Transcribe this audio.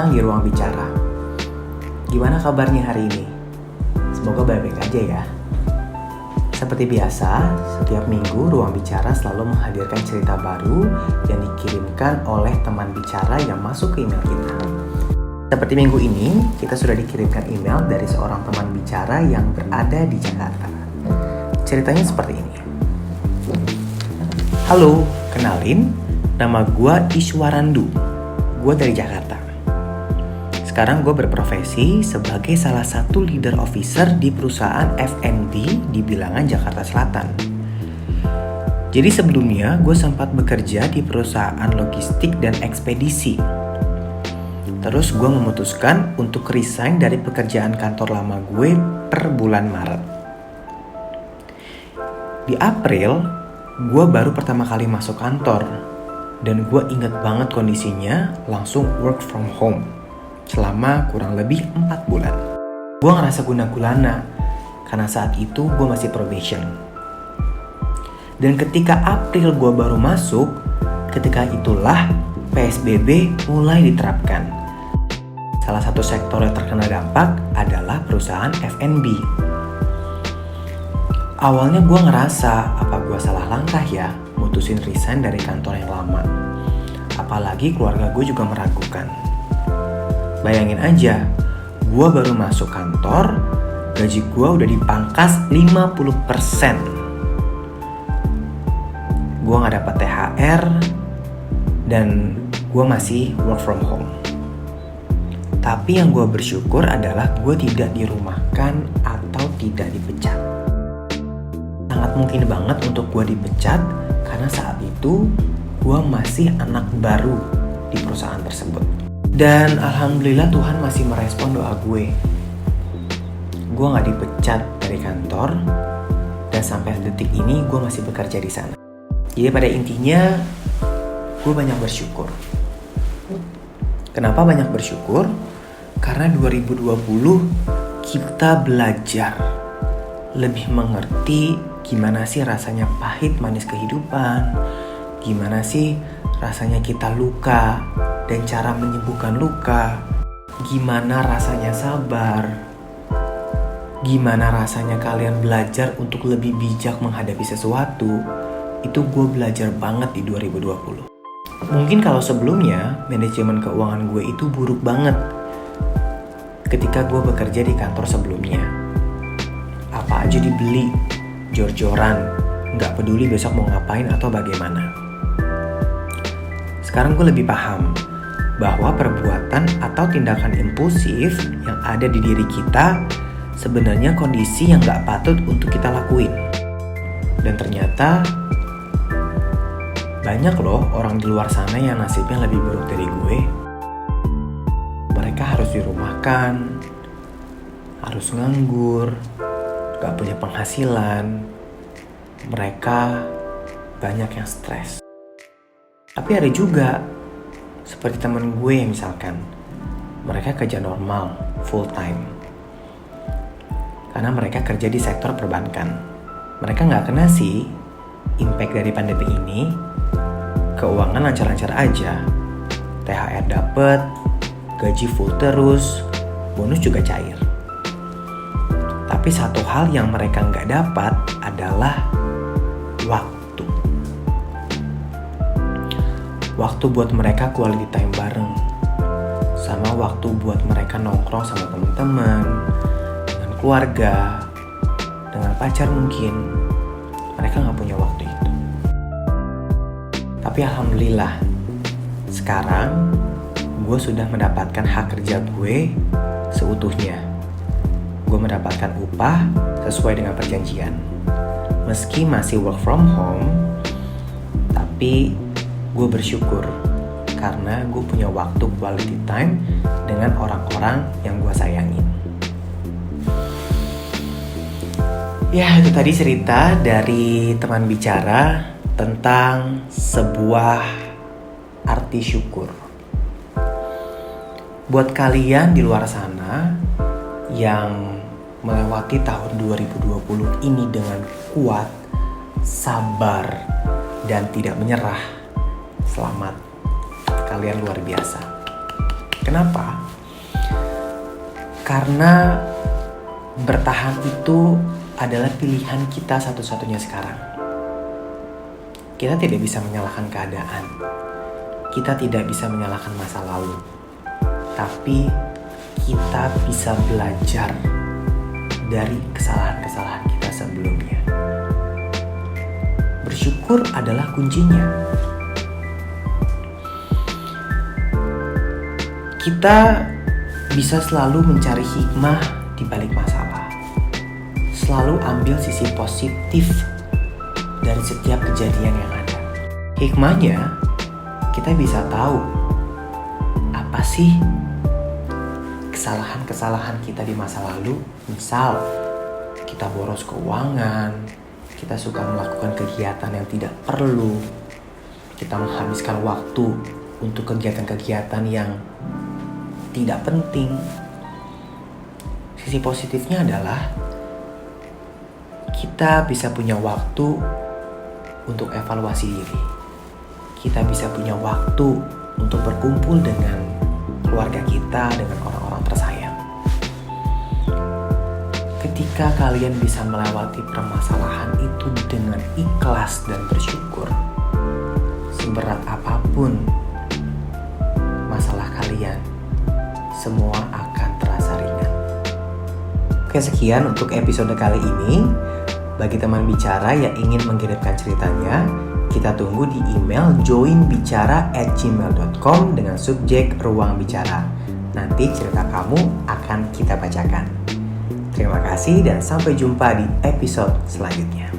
datang di ruang bicara. Gimana kabarnya hari ini? Semoga baik-baik aja ya. Seperti biasa, setiap minggu ruang bicara selalu menghadirkan cerita baru yang dikirimkan oleh teman bicara yang masuk ke email kita. Seperti minggu ini, kita sudah dikirimkan email dari seorang teman bicara yang berada di Jakarta. Ceritanya seperti ini. Halo, kenalin, nama gue Iswarandu. Gue dari Jakarta. Sekarang gue berprofesi sebagai salah satu leader officer di perusahaan F&B di bilangan Jakarta Selatan. Jadi sebelumnya gue sempat bekerja di perusahaan logistik dan ekspedisi. Terus gue memutuskan untuk resign dari pekerjaan kantor lama gue per bulan Maret. Di April, gue baru pertama kali masuk kantor. Dan gue inget banget kondisinya langsung work from home selama kurang lebih 4 bulan. Gue ngerasa guna-gulana karena saat itu gue masih probation. Dan ketika April gue baru masuk, ketika itulah PSBB mulai diterapkan. Salah satu sektor yang terkena dampak adalah perusahaan F&B. Awalnya gue ngerasa apa gue salah langkah ya mutusin resign dari kantor yang lama. Apalagi keluarga gue juga meragukan. Bayangin aja, gue baru masuk kantor, gaji gue udah dipangkas 50%. Gue gak dapat THR, dan gue masih work from home. Tapi yang gue bersyukur adalah gue tidak dirumahkan atau tidak dipecat. Sangat mungkin banget untuk gue dipecat, karena saat itu gue masih anak baru di perusahaan tersebut. Dan alhamdulillah Tuhan masih merespon doa gue. Gue gak dipecat dari kantor, dan sampai detik ini gue masih bekerja di sana. Jadi pada intinya gue banyak bersyukur. Kenapa banyak bersyukur? Karena 2020 kita belajar lebih mengerti gimana sih rasanya pahit manis kehidupan, gimana sih rasanya kita luka dan cara menyembuhkan luka, gimana rasanya sabar, gimana rasanya kalian belajar untuk lebih bijak menghadapi sesuatu. Itu gue belajar banget di 2020. Mungkin kalau sebelumnya manajemen keuangan gue itu buruk banget ketika gue bekerja di kantor sebelumnya. Apa aja dibeli, jor-joran, gak peduli besok mau ngapain atau bagaimana. Sekarang gue lebih paham bahwa perbuatan atau tindakan impulsif yang ada di diri kita sebenarnya kondisi yang gak patut untuk kita lakuin. Dan ternyata banyak loh orang di luar sana yang nasibnya lebih buruk dari gue. Mereka harus dirumahkan, harus nganggur, gak punya penghasilan. Mereka banyak yang stres. Tapi ada juga seperti temen gue yang misalkan mereka kerja normal, full time. Karena mereka kerja di sektor perbankan. Mereka gak kena sih impact dari pandemi ini. Keuangan lancar-lancar aja. THR dapet, gaji full terus, bonus juga cair. Tapi satu hal yang mereka gak dapat adalah waktu. Waktu buat mereka quality time bareng, sama waktu buat mereka nongkrong sama teman-teman, dengan keluarga, dengan pacar mungkin. Mereka gak punya waktu itu. Tapi alhamdulillah, sekarang gue sudah mendapatkan hak kerja gue seutuhnya. Gue mendapatkan upah sesuai dengan perjanjian. Meski masih work from home, tapi gue bersyukur karena gue punya waktu quality time dengan orang-orang yang gue sayangin. Ya, itu tadi cerita dari teman bicara tentang sebuah arti syukur. Buat kalian di luar sana yang melewati tahun 2020 ini dengan kuat, sabar, dan tidak menyerah, selamat. Kalian luar biasa. Kenapa? Karena bertahan itu adalah pilihan kita satu-satunya sekarang. Kita tidak bisa menyalahkan keadaan. Kita tidak bisa menyalahkan masa lalu. Tapi kita bisa belajar dari kesalahan-kesalahan kita sebelumnya. Bersyukur adalah kuncinya. Kita bisa selalu mencari hikmah di balik masalah. Selalu ambil sisi positif dari setiap kejadian yang ada. Hikmahnya, kita bisa tahu apa sih kesalahan-kesalahan kita di masa lalu. Misal, kita boros keuangan, kita suka melakukan kegiatan yang tidak perlu, kita menghabiskan waktu untuk kegiatan-kegiatan yang tidak penting. Sisi positifnya adalah kita bisa punya waktu untuk evaluasi diri. Kita bisa punya waktu untuk berkumpul dengan keluarga kita, dengan orang-orang tersayang. Ketika kalian bisa melewati permasalahan itu dengan ikhlas dan bersyukur, seberat apapun masalah kalian, semua akan terasa ringan. Oke, sekian untuk episode kali ini. Bagi teman bicara yang ingin mengirimkan ceritanya, kita tunggu di email joinbicara@gmail.com dengan subjek ruang bicara. Nanti cerita kamu akan kita bacakan. Terima kasih dan sampai jumpa di episode selanjutnya.